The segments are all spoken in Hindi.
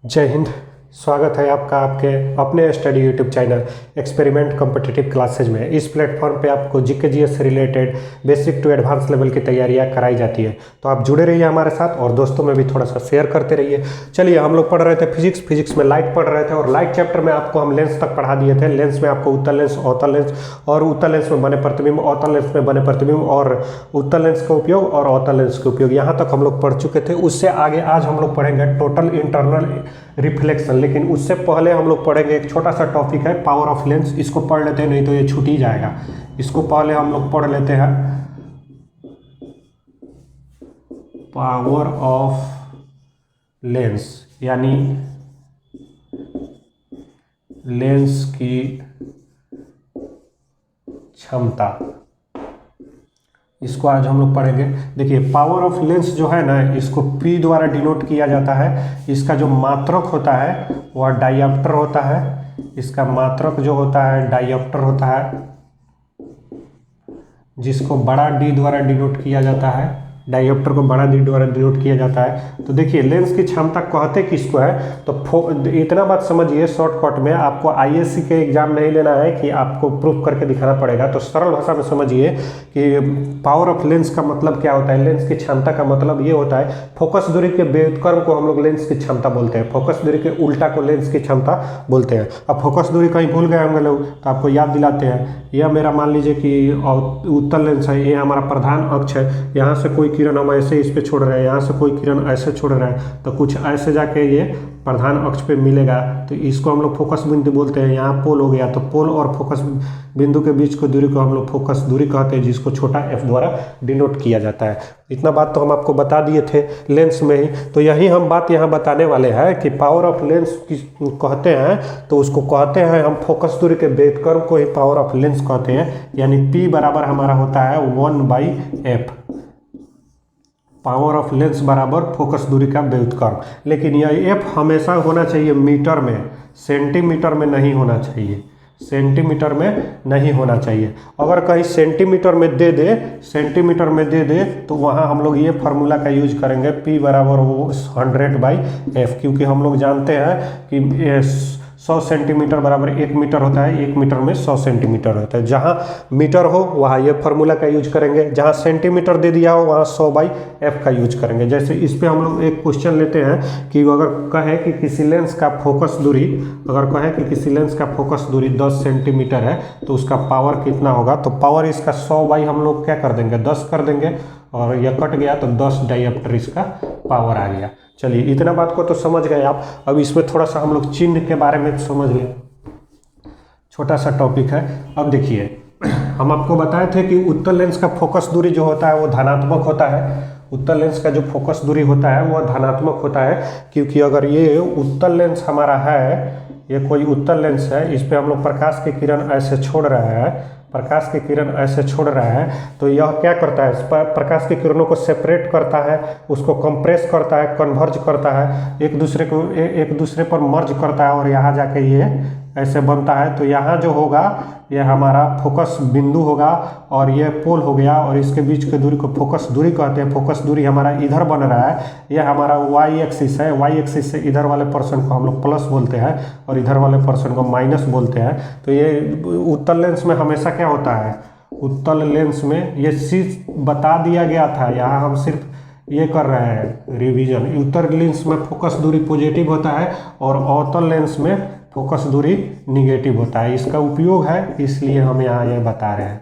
जय हिंद। स्वागत है आपका आपके अपने study YouTube channel experiment competitive classes में। इस प्लेटफॉर्म पे आपको जीके जीएस से related basic to advance level की तैयारियां कराई जाती है, तो आप जुड़े रहिए हमारे साथ और दोस्तों में भी थोड़ा सा शेयर करते रहिए। चलिए, हम लोग पढ़ रहे थे फिजिक्स में लाइट पढ़ रहे थे और लाइट चैप्टर में आपको हम लेंस तक पढ़ा दिए थे। लेंस में आपको उत्तल लेंस, अवतल लेंस और उत्तल लेंस में बने प्रतिबिंब, अवतल लेंस में बने प्रतिबिंब और उत्तल लेंस का उपयोग और अवतल लेंस का उपयोग, यहाँ तक हम लोग पढ़ चुके थे। उससे आगे आज हम लोग पढ़ेंगे टोटल इंटरनल रिफ्लेक्शन, लेकिन उससे पहले हम लोग पढ़ेंगे एक छोटा सा टॉपिक है पावर ऑफ लेंस। इसको पढ़ लेते हैं, नहीं तो ये छूट ही जाएगा। इसको पहले हम लोग पढ़ लेते हैं, पावर ऑफ लेंस यानी लेंस की क्षमता। इसको आज हम लोग पढ़ेंगे। देखिए, पावर ऑफ लेंस जो है ना, इसको P द्वारा डिनोट किया जाता है। इसका जो मात्रक होता है वह डायऑप्टर होता है। इसका मात्रक जो होता है डायऑप्टर होता है, जिसको बड़ा D द्वारा डिनोट किया जाता है। डायऑप्टर को बड़ा D द्वारा डिनोट किया जाता है। तो देखिए, लेंस की क्षमता कहते किसको है, तो इतना बात समझिए शॉर्टकट में। आपको आईएससी के एग्जाम नहीं लेना है कि आपको प्रूफ करके दिखाना पड़ेगा, तो सरल भाषा में समझिए कि पावर ऑफ लेंस का मतलब क्या होता है। लेंस की क्षमता का मतलब ये होता है, फोकस दूरी के व्युत्क्रम को हम लोग लेंस की क्षमता बोलते हैं, फोकस दूरी के उल्टा को लेंस की क्षमता बोलते हैं। अब फोकस दूरी कहीं भूल गए होंगे लोग, तो आपको याद दिलाते हैं। यह मेरा मान लीजिए कि उत्तल लेंस है, ये हमारा प्रधान अक्ष है। यहाँ से कोई किरण हम ऐसे इस पे छोड़ रहे हैं, यहाँ से कोई किरण ऐसे छोड़ रहे हैं, तो कुछ ऐसे जाके ये प्रधान अक्ष पे मिलेगा, तो इसको हम लोग फोकस बिंदु बोलते हैं। यहाँ पोल हो गया, तो पोल और फोकस बिंदु के बीच को दूरी को हम लोग फोकस दूरी कहते हैं, जिसको छोटा f द्वारा डिनोट किया जाता है। इतना बात तो हम आपको बता दिए थे लेंस में ही। तो यही हम बात यहाँ बताने वाले हैं कि पावर ऑफ लेंस कहते हैं, तो उसको कहते हैं हम फोकस दूरी के व्युत्क्रम को ही पावर ऑफ लेंस कहते हैं। यानी P बराबर हमारा होता है 1/f। पावर ऑफ लेंस बराबर फोकस दूरी का व्युत्क्रम। लेकिन यह f हमेशा होना चाहिए मीटर में, सेंटीमीटर में नहीं होना चाहिए। सेंटीमीटर में नहीं होना चाहिए। अगर कहीं सेंटीमीटर में दे दे तो वहाँ हम लोग ये फार्मूला का यूज करेंगे, P बराबर 100/f, क्योंकि हम लोग जानते हैं कि 100 सेंटीमीटर बराबर 1 मीटर होता है, 1 मीटर में 100 सेंटीमीटर होता है। जहाँ मीटर हो वहाँ ये फार्मूला का यूज करेंगे, जहाँ सेंटीमीटर दे दिया हो वहाँ 100/f का यूज करेंगे। जैसे इस पे हम लोग एक क्वेश्चन लेते हैं कि अगर कहे कि किसी लेंस का फोकस दूरी 10 सेंटीमीटर है, तो उसका पावर कितना होगा। तो पावर इसका 100 हम लोग क्या कर देंगे, 10 कर देंगे, और यह कट गया तो 10 डायऑप्टर इसका पावर आ गया। चलिए, इतना बात को तो समझ गए आप। अब इसमें थोड़ा सा हम लोग चिन्ह के बारे में समझ लें, छोटा सा टॉपिक है। अब देखिए, हम आपको बताए थे कि उत्तल लेंस का फोकस दूरी जो होता है वो धनात्मक होता है। उत्तल लेंस का जो फोकस दूरी होता है वो धनात्मक होता है, क्योंकि अगर ये उत्तल लेंस हमारा है, ये कोई उत्तल लेंस है, इस पे हम लोग प्रकाश की किरण ऐसे छोड़ रहे हैं, तो यह क्या करता है, प्रकाश की किरणों को सेपरेट करता है, उसको कंप्रेस करता है, कन्वर्ज करता है, एक दूसरे पर मर्ज करता है, और यहाँ जाके ये ऐसे बनता है। तो यहाँ जो होगा ये हमारा फोकस बिंदु होगा, और ये पोल हो गया, और इसके बीच की दूरी को फोकस दूरी कहते हैं। फोकस दूरी हमारा इधर बन रहा है, ये हमारा वाई एक्सिस है। वाई एक्सिस से इधर वाले पर्सन को हम लोग प्लस बोलते हैं और इधर वाले पर्सन को माइनस बोलते हैं। तो ये उत्तल लेंस में हमेशा क्या होता है, उत्तल लेंस में ये चीज बता दिया गया था, यहाँ हम सिर्फ ये कर रहे हैं रिवीजन। उत्तल लेंस में फोकस दूरी पॉजिटिव होता है और अवतल लेंस में फोकस दूरी निगेटिव होता है। इसका उपयोग है, इसलिए हम यहाँ ये बता रहे हैं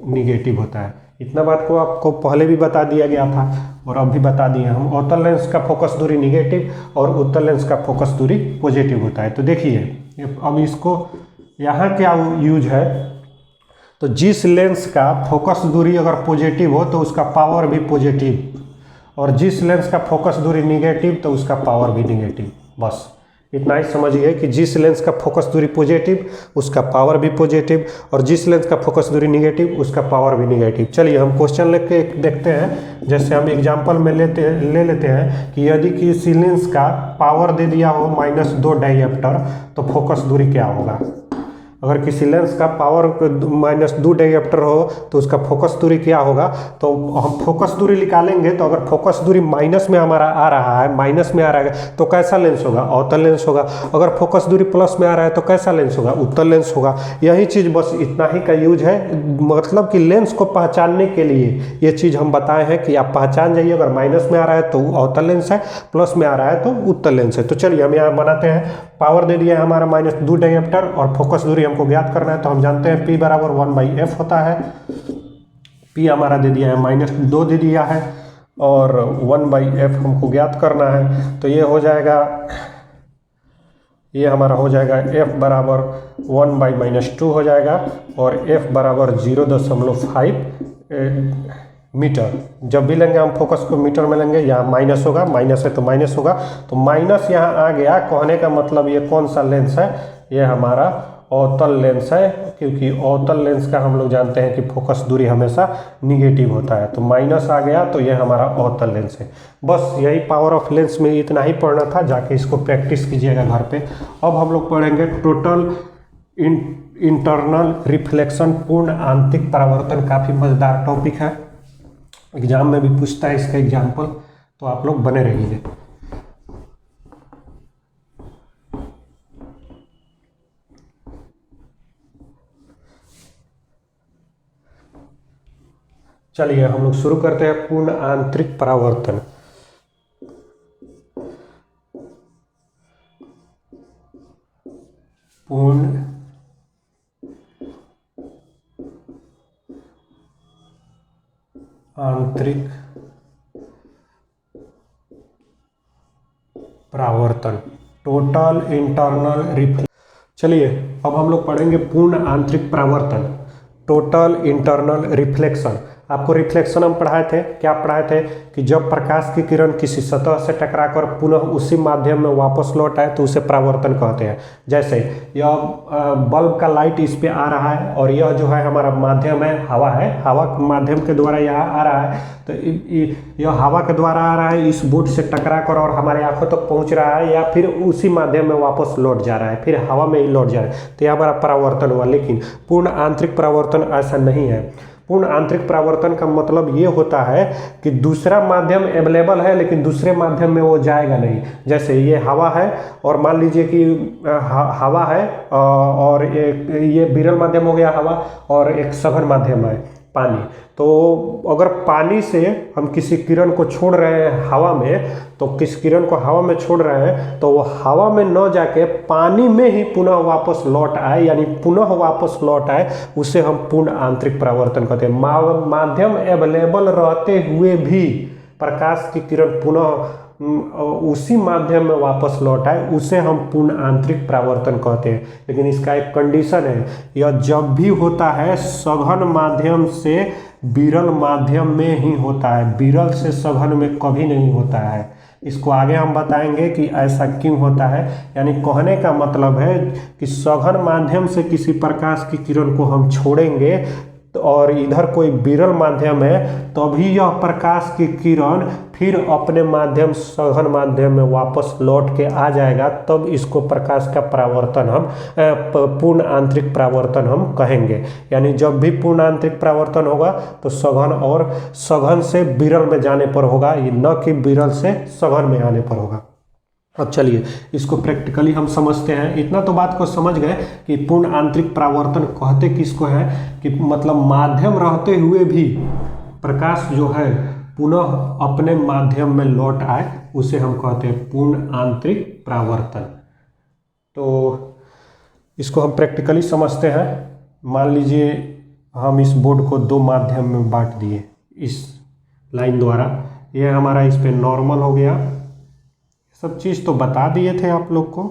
निगेटिव होता है। इतना बात को आपको पहले भी बता दिया गया था और अब भी बता दिए हम। अवतल लेंस का फोकस दूरी निगेटिव और उत्तल लेंस का फोकस दूरी पॉजिटिव होता है। तो देखिए, अब इसको यहाँ क्या यूज है, तो जिस लेंस का फोकस दूरी अगर पॉजिटिव हो तो उसका पावर भी पॉजिटिव, और जिस लेंस का फोकस दूरी निगेटिव तो उसका पावर भी निगेटिव। बस इतना ही समझिए कि जिस लेंस का फोकस दूरी पॉजिटिव उसका पावर भी पॉजिटिव, और जिस लेंस का फोकस दूरी निगेटिव उसका पावर भी निगेटिव। चलिए, हम क्वेश्चन लेके देखते हैं। जैसे हम एग्जांपल में ले लेते हैं कि यदि किसी लेंस का पावर दे दिया हो -2 डायऑप्टर, तो फोकस दूरी क्या होगा। अगर किसी लेंस का पावर -2 डायोप्टर हो तो उसका फोकस दूरी क्या होगा, तो हम फोकस दूरी निकालेंगे। तो अगर फोकस दूरी माइनस में हमारा आ रहा है, माइनस में आ रहा है, तो कैसा लेंस होगा, अवतल लेंस होगा। अगर फोकस दूरी प्लस में आ रहा है तो कैसा लेंस होगा, उत्तल लेंस होगा। यही चीज़ बस इतना ही का यूज है, मतलब कि लेंस को पहचानने के लिए ये चीज़ हम बताए हैं कि आप पहचान जाइए। अगर माइनस में आ रहा है तो अवतल लेंस है, प्लस में आ रहा है तो उत्तल लेंस है। तो चलिए हम यहाँ बनाते हैं। पावर दे दिया है हमारा -2 डायोप्टर और फोकस दूरी हमको ज्ञात करना है। तो हम जानते हैं P बराबर 1/f होता है। P हमारा दे दिया है -2 दे दिया है और 1/f हमको ज्ञात करना है। तो ये हो जाएगा, ये हमारा हो जाएगा f बराबर 1/-2 हो जाएगा और f बराबर 0.5 मीटर। जब भी लेंगे हम फोकस को मीटर में लेंगे, यहाँ माइनस होगा, माइनस है तो माइनस होगा। तो माइनस यहाँ आ गया, कहने का मतलब ये कौन सा लेंस है, ये हमारा अवतल लेंस है, क्योंकि अवतल लेंस का हम लोग जानते हैं कि फोकस दूरी हमेशा निगेटिव होता है। तो माइनस आ गया तो ये हमारा अवतल लेंस है। बस यही पावर ऑफ लेंस में इतना ही पढ़ना था, जाके इसको प्रैक्टिस कीजिएगा घर पे। अब हम लोग पढ़ेंगे टोटल इंटरनल रिफ्लेक्शन, पूर्ण आंतरिक परावर्तन। काफ़ी मज़ेदार टॉपिक है, एग्जाम में भी पूछता है इसका एग्जाम्पल, तो आप लोग बने रहिए। चलिए हम लोग शुरू करते हैं पूर्ण आंतरिक परावर्तन। पूर्ण आंतरिक परावर्तन, टोटल इंटरनल रिफ्लेक्शन। चलिए अब हम लोग पढ़ेंगे पूर्ण आंतरिक परावर्तन, टोटल इंटरनल रिफ्लेक्शन। आपको रिफ्लेक्शन हम पढ़ाए थे, क्या पढ़ाए थे कि जब प्रकाश की किरण किसी सतह से टकराकर पुनः उसी माध्यम में वापस लौट आए तो उसे परावर्तन कहते हैं। जैसे यह बल्ब का लाइट इस पे आ रहा है और यह जो है हमारा माध्यम है, हवा है, हवा के माध्यम के द्वारा यहाँ आ रहा है। तो यह हवा के द्वारा आ रहा है, इस बोर्ड से टकरा कर और हमारे आंखों तक पहुँच रहा है, या फिर उसी माध्यम में वापस लौट जा रहा है, फिर हवा में ही लौट जा रहा है। तो यह हमारा परावर्तन हुआ। लेकिन पूर्ण आंतरिक परावर्तन ऐसा नहीं है। पूर्ण आंतरिक परावर्तन का मतलब ये होता है कि दूसरा माध्यम अवेलेबल है लेकिन दूसरे माध्यम में वो जाएगा नहीं। जैसे ये हवा है और मान लीजिए कि हवा है और ये विरल माध्यम हो गया हवा, और एक सघन माध्यम है पानी। तो अगर पानी से हम किसी किरण को छोड़ रहे हैं हवा में, तो किस किरण को हवा में छोड़ रहे हैं तो वो हवा में न जाके पानी में ही पुनः वापस लौट आए, यानी पुनः वापस लौट आए, उसे हम पूर्ण आंतरिक परावर्तन कहते हैं। माध्यम अवेलेबल रहते हुए भी प्रकाश की किरण पुनः उसी माध्यम में वापस लौट आए, उसे हम पूर्ण आंतरिक परावर्तन कहते हैं। लेकिन इसका एक कंडीशन है, यह जब भी होता है सघन माध्यम से विरल माध्यम में ही होता है, विरल से सघन में कभी नहीं होता है। इसको आगे हम बताएंगे कि ऐसा क्यों होता है। यानी कहने का मतलब है कि सघन माध्यम से किसी प्रकाश की किरण को हम छोड़ेंगे और इधर कोई विरल माध्यम है, तभी यह प्रकाश की किरण फिर अपने माध्यम सघन माध्यम में वापस लौट के आ जाएगा, तब इसको प्रकाश का परावर्तन हम पूर्ण आंतरिक परावर्तन हम कहेंगे। यानी जब भी पूर्ण आंतरिक परावर्तन होगा तो सघन और सघन से विरल में जाने पर होगा, न कि विरल से सघन में आने पर होगा। अब चलिए इसको प्रैक्टिकली हम समझते हैं। इतना तो बात को समझ गए कि पूर्ण आंतरिक परावर्तन कहते किसको है, कि मतलब माध्यम रहते हुए भी प्रकाश जो है पुनः अपने माध्यम में लौट आए, उसे हम कहते हैं पूर्ण आंतरिक परावर्तन। तो इसको हम प्रैक्टिकली समझते हैं। मान लीजिए हम इस बोर्ड को दो माध्यम में बांट दिए इस लाइन द्वारा, यह हमारा इस पे नॉर्मल हो गया। सब चीज़ तो बता दिए थे आप लोग को,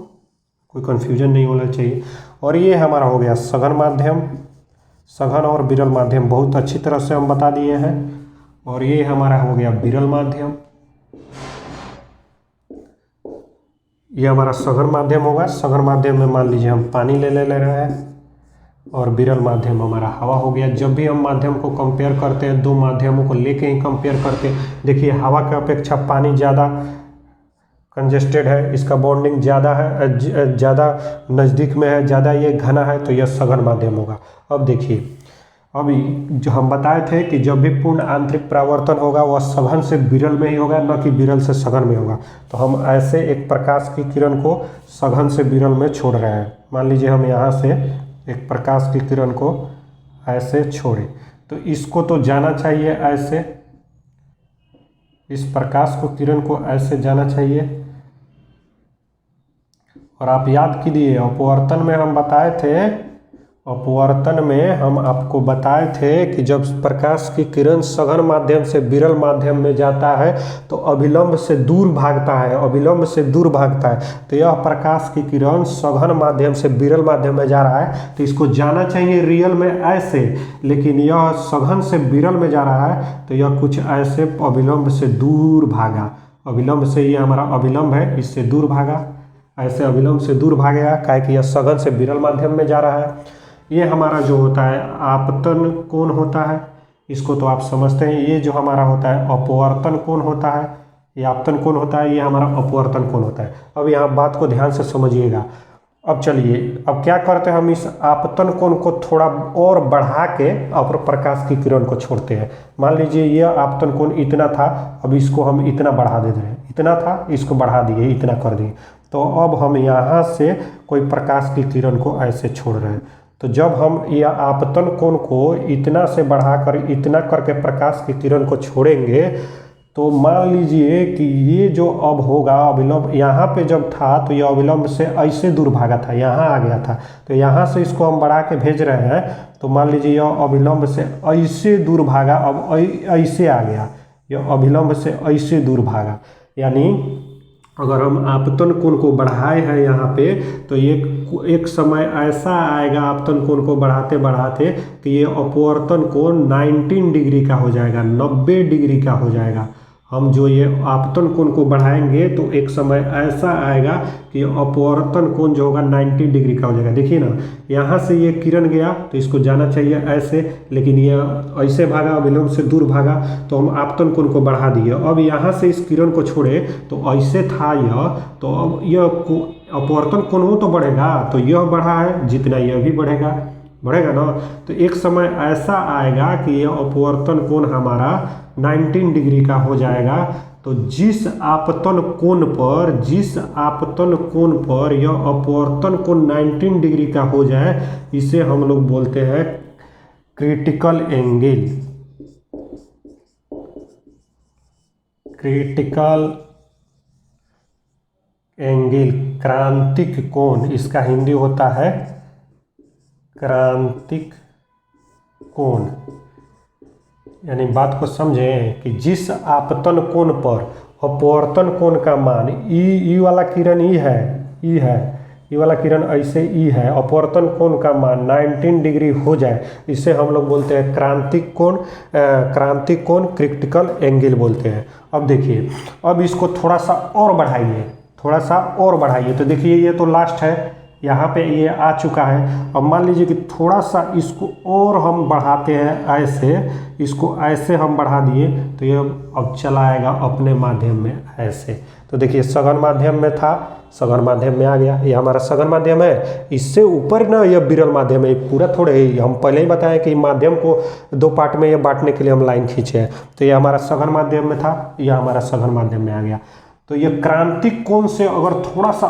कोई कन्फ्यूजन नहीं होना चाहिए। और ये हमारा हो गया सघन माध्यम, सघन और विरल माध्यम बहुत अच्छी तरह से हम बता दिए हैं। और ये हमारा हो गया विरल माध्यम, ये हमारा सघन माध्यम होगा। सघन माध्यम में मान लीजिए हम पानी ले रहे हैं, और विरल माध्यम हमारा हवा हो गया। जब भी हम माध्यम को कंपेयर करते हैं, दो माध्यमों को लेके ही कंपेयर करते हैं। देखिए हवा की अपेक्षा पानी ज़्यादा कंजेस्टेड है, इसका बॉन्डिंग ज़्यादा है, ज़्यादा नज़दीक में है, ज़्यादा ये घना है, तो यह सघन माध्यम होगा। अब देखिए, अभी जो हम बताए थे कि जब भी पूर्ण आंतरिक परावर्तन होगा वह सघन से विरल में ही होगा, न कि विरल से सघन में होगा। तो हम ऐसे एक प्रकाश की किरण को सघन से विरल में छोड़ रहे हैं। मान लीजिए हम यहाँ से एक प्रकाश की किरण को ऐसे छोड़े, तो इसको तो जाना चाहिए ऐसे, इस प्रकाश को किरण को ऐसे जाना चाहिए। और आप याद कीजिए, अपवर्तन में हम बताए थे, अपवर्तन में हम आपको बताए थे कि जब प्रकाश की किरण सघन माध्यम से विरल माध्यम में जाता है तो अभिलंब से दूर भागता है, अभिलंब से दूर भागता है। तो यह प्रकाश की किरण सघन माध्यम से विरल माध्यम में जा रहा है, तो इसको जाना चाहिए रियल में ऐसे, लेकिन यह सघन से विरल में जा रहा है, तो यह कुछ ऐसे अभिलंब से दूर भागा। अभिलंब से, ये हमारा अभिलंब है, इससे दूर भागा, ऐसे अभिलंब से दूर भागेगा, काहे कि यह सघन से विरल माध्यम में जा रहा है। ये हमारा जो होता है आपतन कोण होता है, इसको तो आप समझते हैं। ये जो हमारा होता है अपवर्तन कोण होता है, ये आपतन कोण होता है, ये हमारा अपवर्तन कोण होता है। अब यहाँ बात को ध्यान से समझिएगा। अब चलिए, अब क्या करते हैं, हम इस आपतन कोण को थोड़ा और बढ़ा के अपर प्रकाश की किरण को छोड़ते हैं। मान लीजिए यह आपतन कोण इतना था, अब इसको हम इतना बढ़ा दे रहे हैं, इतना था इसको बढ़ा दिए, इतना कर दिए। तो अब हम यहाँ से कोई प्रकाश की किरण को ऐसे छोड़ रहे हैं। तो जब हम यह आपतन कोण को इतना से बढ़ाकर इतना करके प्रकाश की किरण को छोड़ेंगे, तो मान लीजिए कि ये जो अब होगा अभिलंब, यहाँ पे जब था तो यह अभिलंब से ऐसे दूर भागा था, यहाँ आ गया था, तो यहाँ से इसको हम बढ़ा के भेज रहे हैं। तो मान लीजिए यह अभिलंब से ऐसे दूर भागा, अब ऐसे आ गया, यह अभिलंब से ऐसे दूर भागा। यानी अगर हम आपतन कोण को बढ़ाए हैं यहाँ पे, तो एक समय ऐसा आएगा आपतन कोण को बढ़ाते बढ़ाते कि ये अपवर्तन कोण 19 डिग्री का हो जाएगा, 90 डिग्री का हो जाएगा। हम जो ये आपतन कोण को बढ़ाएंगे तो एक समय ऐसा आएगा कि अपवर्तन कोण जो होगा 90 डिग्री का हो जाएगा। देखिए ना, यहाँ से ये किरण गया तो इसको जाना चाहिए ऐसे, लेकिन ये ऐसे भागा, अभिलंब से दूर भागा, तो हम आपतन कोण को बढ़ा दिए। अब यहाँ से इस किरण को छोड़े तो ऐसे था यह, तो अब यह अपवर्तन कोण हो तो बढ़ेगा, तो यह बढ़ा है जितना यह भी बढ़ेगा, बढ़ेगा ना। तो एक समय ऐसा आएगा कि यह अपवर्तन कोण हमारा 19 डिग्री का हो जाएगा। तो जिस आपतन कोण पर यह अपवर्तन कोण 19 डिग्री का हो जाए, इसे हम लोग बोलते हैं क्रिटिकल एंगल। क्रिटिकल एंगल, क्रांतिक कोण, इसका हिंदी होता है क्रांतिक कोण। यानी बात को समझें कि जिस आपतन कोण पर अपवर्तन कोण का मान ई वाला किरण ई है, ई वाला किरण ऐसे ई है, अपवर्तन कोण का मान 19 डिग्री हो जाए, इसे हम लोग बोलते हैं क्रांतिक कोण। क्रांतिक कोण, क्रिटिकल एंगल बोलते हैं। अब देखिए, अब इसको थोड़ा सा और बढ़ाइए, थोड़ा सा और बढ़ाइए, तो देखिए ये तो लास्ट है, यहाँ पे ये आ चुका है। अब मान लीजिए कि थोड़ा सा इसको और हम बढ़ाते हैं ऐसे, इसको ऐसे हम बढ़ा दिए, तो ये अब चला आएगा अपने माध्यम में ऐसे। तो देखिए सघन माध्यम में था, सघन माध्यम में आ गया, ये हमारा सघन माध्यम है। इससे ऊपर ना यह विरल माध्यम है, पूरा थोड़े ही, हम पहले ही बताए कि माध्यम को दो पार्ट में ये बांटने के लिए हम लाइन खींचे हैं। तो ये हमारा सघन माध्यम में था, यह हमारा सघन माध्यम में आ गया। तो ये क्रांतिक कोण से अगर थोड़ा सा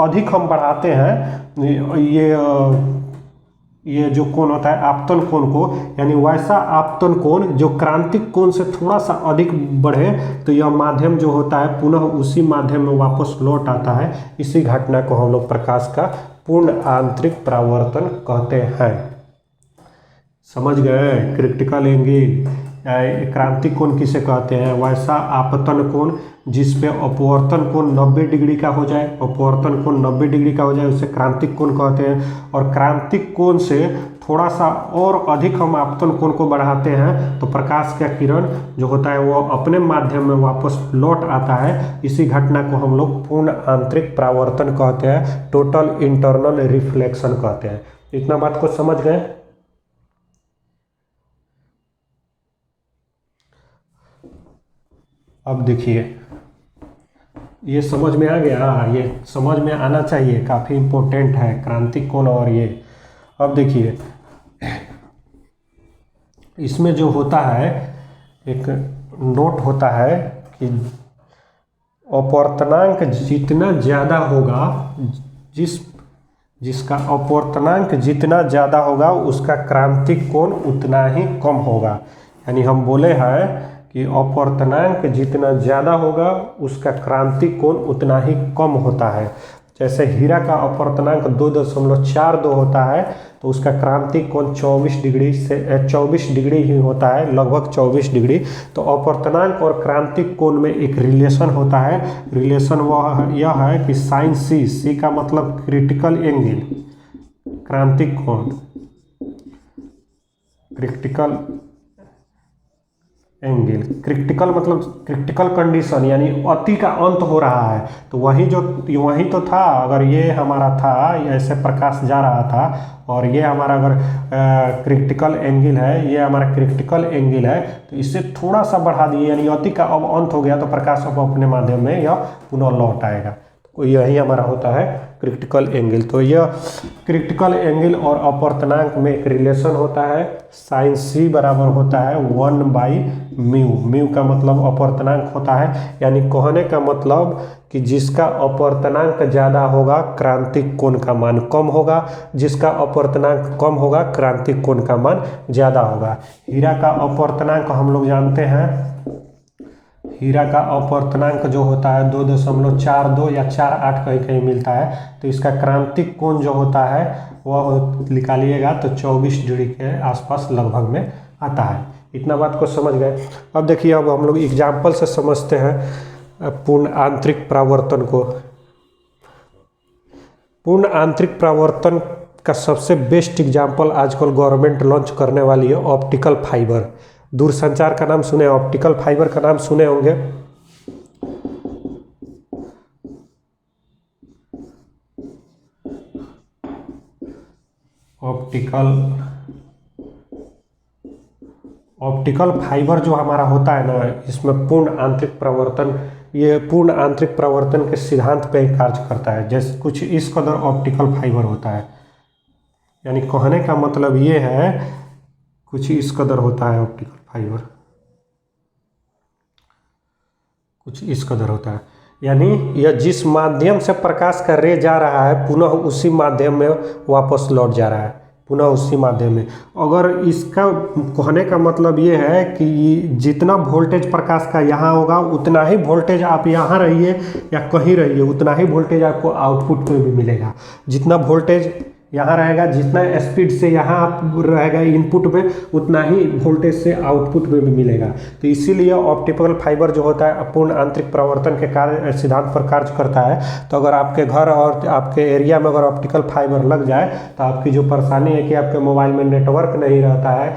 अधिक हम बढ़ाते हैं, ये जो कोण होता है आपतन कोण को, यानी वैसा आपतन कोण जो क्रांतिक कोण से थोड़ा सा अधिक बढ़े, तो यह माध्यम जो होता है पुनः उसी माध्यम में वापस लौट आता है। इसी घटना को हम लोग प्रकाश का पूर्ण आंतरिक परावर्तन कहते हैं। समझ गए? क्रिटिकल एंगल, क्रांतिक कोण किसे कहते हैं? वैसा आपतन कोण जिस पे अपवर्तन कोण 90 डिग्री का हो जाए, अपवर्तन कोण 90 डिग्री का हो जाए, उसे क्रांतिक कोण कहते हैं। और क्रांतिक कोण से थोड़ा सा और अधिक हम आपतन कोण को बढ़ाते हैं तो प्रकाश का किरण जो होता है वो अपने माध्यम में वापस लौट आता है। इसी घटना को हम लोग पूर्ण आंतरिक परावर्तन कहते हैं, टोटल इंटरनल रिफ्लेक्शन कहते हैं। इतना बात को समझ गए? अब देखिए, ये समझ में आ गया, ये समझ में आना चाहिए, काफ़ी इम्पोर्टेंट है क्रांतिक कोण। और ये अब देखिए इसमें जो होता है एक नोट होता है कि अपवर्तनांक जितना ज़्यादा होगा, जिसका अपवर्तनांक जितना ज़्यादा होगा उसका क्रांतिक कोण उतना ही कम होगा। यानी हम बोले हैं कि अपवर्तनांक जितना ज़्यादा होगा उसका क्रांतिक कोण उतना ही कम होता है। जैसे हीरा का अपवर्तनांक 2.42 होता है तो उसका क्रांतिक कोण 24 डिग्री ही होता है, लगभग 24 डिग्री। तो अपवर्तनांक और क्रांतिक कोण में एक रिलेशन होता है। रिलेशन वह यह है कि साइन सी का मतलब क्रिटिकल एंगल, क्रांतिक कोण, क्रिटिकल एंगल, क्रिटिकल मतलब क्रिटिकल कंडीशन, यानी अति का अंत हो रहा है। तो वही तो था, अगर ये हमारा था ऐसे प्रकाश जा रहा था और ये हमारा अगर क्रिटिकल एंगल है, ये हमारा क्रिटिकल एंगल है, तो इसे थोड़ा सा बढ़ा दिए यानी अति का अब अंत हो गया तो प्रकाश अब अपने माध्यम में यह पुनः लौट आएगा। तो यही हमारा होता है क्रिटिकल एंगल। तो यह क्रिटिकल एंगल और अपवर्तनांक में एक रिलेशन होता है, साइन सी बराबर होता है 1/म्यू। म्यू का मतलब अपवर्तनांक होता है, यानी कहने का मतलब कि जिसका अपवर्तनांक ज़्यादा होगा क्रांतिक कोण का मान कम होगा, जिसका अपवर्तनांक कम होगा क्रांतिक कोण का मान ज़्यादा होगा। हीरा का अपवर्तनांक हम लोग जानते हैं, हीरा का अपवर्तनांक जो होता है 2.42 या 48 कहीं कहीं मिलता है। तो इसका क्रांतिक कोण जो होता है वह निकालिएगा तो 24 डिग्री के आसपास लगभग में आता है। इतना बात को समझ गए। अब देखिए, अब हम लोग एग्जाम्पल से समझते हैं पूर्ण आंतरिक परावर्तन को। पूर्ण आंतरिक परावर्तन का सबसे बेस्ट एग्जाम्पल आजकल गवर्नमेंट लॉन्च करने वाली है ऑप्टिकल फाइबर। दूरसंचार का नाम सुने, ऑप्टिकल फाइबर का नाम सुने होंगे। ऑप्टिकल फाइबर जो हमारा होता है ना, इसमें पूर्ण आंतरिक परावर्तन, ये पूर्ण आंतरिक परावर्तन के सिद्धांत पे कार्य करता है। जैसे कुछ इस कदर ऑप्टिकल फाइबर होता है, यानी कहने का मतलब ये है कुछ इस कदर होता है ऑप्टिकल फाइबर, कुछ इस कदर होता है। यानी यह जिस माध्यम से प्रकाश का रे जा रहा है पुनः उसी माध्यम में वापस लौट जा रहा है, पुनः उसी माध्यम में। अगर इसका कहने का मतलब ये है कि जितना वोल्टेज प्रकाश का यहाँ होगा उतना ही वोल्टेज आप यहाँ रहिए या कहीं रहिए उतना ही वोल्टेज आपको आउटपुट में भी मिलेगा। जितना वोल्टेज यहाँ रहेगा, जितना स्पीड से यहाँ आप रहेगा इनपुट में, उतना ही वोल्टेज से आउटपुट में भी मिलेगा। तो इसीलिए ऑप्टिकल फाइबर जो होता है पूर्ण आंतरिक परावर्तन के कार्य सिद्धांत पर कार्य करता है। तो अगर आपके घर और आपके एरिया में अगर ऑप्टिकल फाइबर लग जाए तो आपकी जो परेशानी है कि आपके मोबाइल में नेटवर्क नहीं रहता है,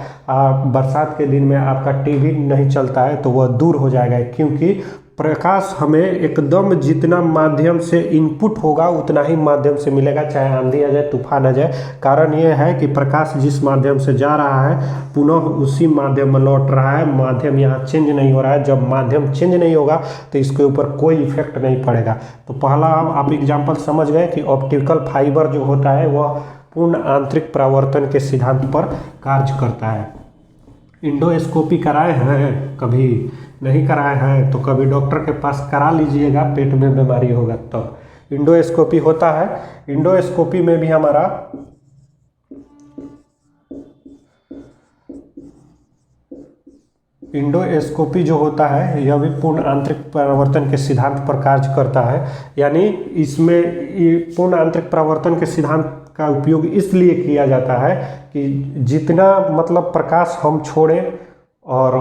बरसात के दिन में आपका टीवी नहीं चलता है, तो वह दूर हो जाएगा। क्योंकि प्रकाश हमें एकदम जितना माध्यम से इनपुट होगा उतना ही माध्यम से मिलेगा, चाहे आंधी आ जाए तूफान आ जाए। कारण यह है कि प्रकाश जिस माध्यम से जा रहा है पुनः उसी माध्यम में लौट रहा है, माध्यम यहाँ चेंज नहीं हो रहा है। जब माध्यम चेंज नहीं होगा तो इसके ऊपर कोई इफेक्ट नहीं पड़ेगा। तो पहला आप एग्जाम्पल समझ गए कि ऑप्टिकल फाइबर जो होता है वह पूर्ण आंतरिक परावर्तन के सिद्धांत पर कार्य करता है। इंडोस्कोपी कराए हैं? कभी नहीं कराए हैं तो कभी डॉक्टर के पास करा लीजिएगा, पेट में बीमारी होगा तो इंडोस्कोपी होता है। इंडोस्कोपी में भी हमारा इंडोस्कोपी जो होता है यह भी पूर्ण आंतरिक परावर्तन के सिद्धांत पर कार्य करता है। यानी इसमें पूर्ण आंतरिक परावर्तन के सिद्धांत का उपयोग इसलिए किया जाता है कि जितना मतलब प्रकाश हम छोड़ें, और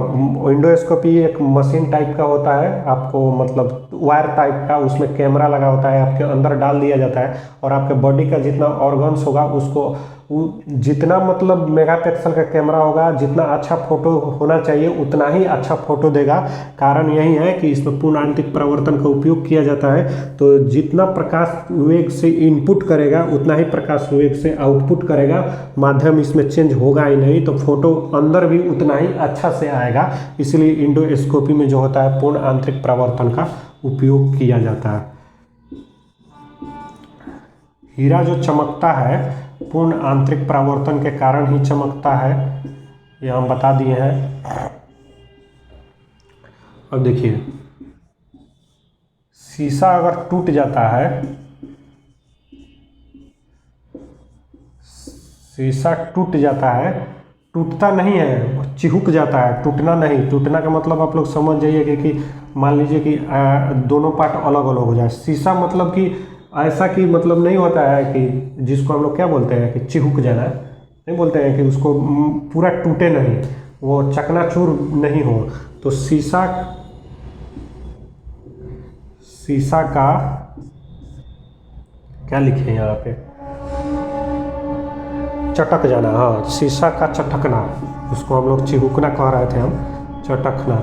इंडोस्कोपी एक मशीन टाइप का होता है, आपको मतलब वायर टाइप का, उसमें कैमरा लगा होता है, आपके अंदर डाल दिया जाता है और आपके बॉडी का जितना ऑर्गन्स होगा उसको जितना मतलब मेगापिक्सल का कैमरा होगा, जितना अच्छा फोटो होना चाहिए उतना ही अच्छा फोटो देगा। कारण यही है कि इसमें पूर्ण आंतरिक परावर्तन का उपयोग किया जाता है। तो जितना प्रकाश वेग से इनपुट करेगा उतना ही प्रकाश वेग से आउटपुट करेगा, माध्यम इसमें चेंज होगा ही नहीं, तो फोटो अंदर भी उतना ही अच्छा से आएगा। इसलिए इंडोस्कोपी में जो होता है पूर्ण आंतरिक परावर्तन का उपयोग किया जाता है। हीरा जो चमकता है पूर्ण आंतरिक परावर्तन के कारण ही चमकता है, ये हम बता दिए हैं। अब देखिए, शीशा अगर टूट जाता है, शीशा टूट जाता है, टूटता नहीं है, चिहुक जाता है, टूटना नहीं। टूटना का मतलब आप लोग समझ जाइए कि मान लीजिए कि दोनों पार्ट अलग अलग हो जाए। शीशा मतलब कि ऐसा कि मतलब नहीं होता है कि जिसको हम लोग क्या बोलते हैं कि चिहुक जाना, नहीं बोलते हैं कि उसको पूरा टूटे नहीं, वो चकनाचूर नहीं हो। तो शीशा का क्या लिखे यहाँ पे, चटक जाना। हाँ, शीशा का चटकना, उसको हम लोग चिहुकना कह रहे थे, हम चटकना।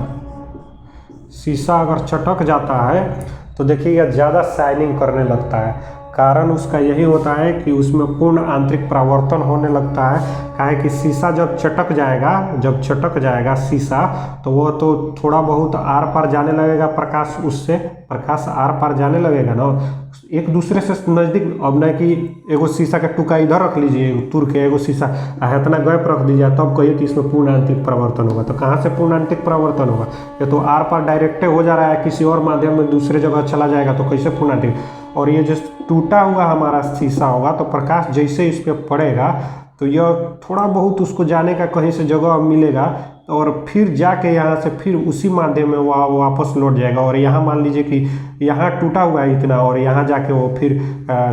शीशा अगर चटक जाता है तो देखिएगा ज़्यादा शाइनिंग करने लगता है। कारण उसका यही होता है कि उसमें पूर्ण आंतरिक परावर्तन होने लगता है। काहे कि शीशा जब चटक जाएगा शीशा, तो वो तो थोड़ा बहुत आर पार जाने लगेगा प्रकाश, उससे प्रकाश आर पार जाने लगेगा ना, एक दूसरे से नज़दीक। अब ना कि एगो शीशा का टुका इधर रख लीजिए तुर के, एगो शीशा इतना गैप रख दीजिए, तब कहिए कि इसमें पूर्ण आंतरिक परावर्तन होगा। तो कहाँ से पूर्ण आंतरिक परावर्तन होगा? ये तो आर पार डायरेक्टे हो जा रहा है, किसी और माध्यम में दूसरे जगह चला जाएगा, तो कैसे पूर्ण आंतरिक? और ये जो टूटा हुआ हमारा शीशा होगा, तो प्रकाश जैसे इस पर पड़ेगा तो यह थोड़ा बहुत उसको जाने का कहीं से जगह मिलेगा, और फिर जाके यहाँ से फिर उसी माध्यम में वो वापस लौट जाएगा। और यहाँ मान लीजिए कि यहाँ टूटा हुआ है इतना, और यहाँ जाके वो फिर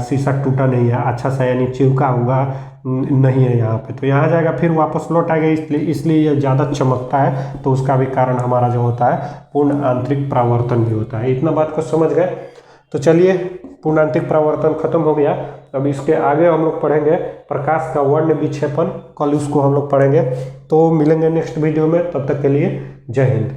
शीशा टूटा नहीं है अच्छा सा, यानी चिपका हुआ नहीं है यहाँ पे, तो यहाँ जाएगा फिर वापस लौट आएगा। इसलिए यह ज़्यादा चमकता है। तो उसका भी कारण हमारा जो होता है पूर्ण आंतरिक परावर्तन भी होता है। इतना बात को समझ गए? तो चलिए, पूर्ण आंतरिक परावर्तन खत्म हो गया। अब इसके आगे हम लोग पढ़ेंगे प्रकाश का वर्ण विक्षेपण, कल उसको हम लोग पढ़ेंगे। तो मिलेंगे नेक्स्ट वीडियो में, तब तक के लिए जय हिंद।